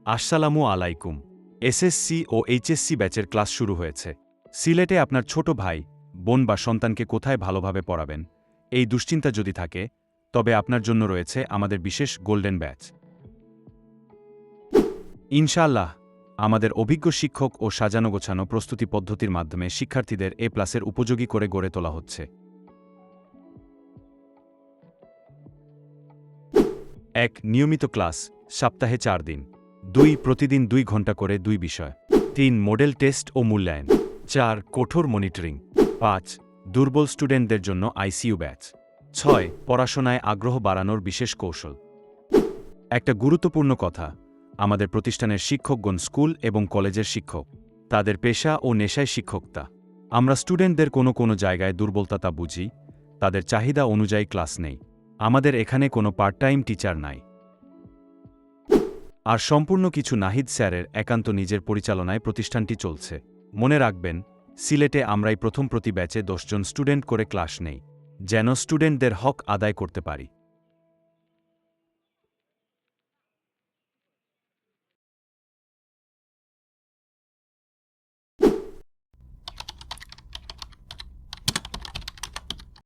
আসসালামু আলাইকুম। এসএসসি ও এইচএসসি ব্যাচের ক্লাস শুরু হয়েছে। সিলেটে আপনার ছোট ভাই, বোন বা সন্তানকে কোথায় ভালোভাবে পড়াবেন, এই দুশ্চিন্তা যদি থাকে, তবে আপনার জন্য রয়েছে আমাদের বিশেষ গোল্ডেন ব্যাচ। ইনশাআল্লাহ, আমাদের অভিজ্ঞ শিক্ষক ও সাজানো গোছানো প্রস্তুতি পদ্ধতির মাধ্যমে শিক্ষার্থীদের এ+ উপযোগী করে গড়ে তোলা হচ্ছে। ১. নিয়মিত ক্লাস, সপ্তাহে ৪ দিন। ২. প্রতিদিন ২ ঘন্টা করে ২ বিষয়। ৩. মডেল টেস্ট ও মূল্যায়ন। ৪. কঠোর মনিটরিং। ৫. দুর্বল স্টুডেন্টদের জন্য আইসিইউ ব্যাচ। ৬. পড়াশোনায় আগ্রহ বাড়ানোর বিশেষ কৌশল। একটা গুরুত্বপূর্ণ কথা, আমাদের প্রতিষ্ঠানের শিক্ষকগণ স্কুল এবং কলেজের শিক্ষক। তাদের পেশা ও নেশায় শিক্ষকতা। আমরা স্টুডেন্টদের কোনো জায়গায় দুর্বলতা তা বুঝি, তাদের চাহিদা অনুযায়ী ক্লাস নেই। আমাদের এখানে কোনো পার্ট টাইম টিচার নাই। আর সম্পূর্ণ কিছু নাহিদ স্যারের একান্ত নিজের পরিচালনায় প্রতিষ্ঠানটি চলছে। মনে রাখবেন, সিলেটে আমরাই প্রথম প্রতি ব্যাচে ১০ জন স্টুডেন্ট করে ক্লাস নেই, যেন স্টুডেন্টদের হক আদায় করতে পারি।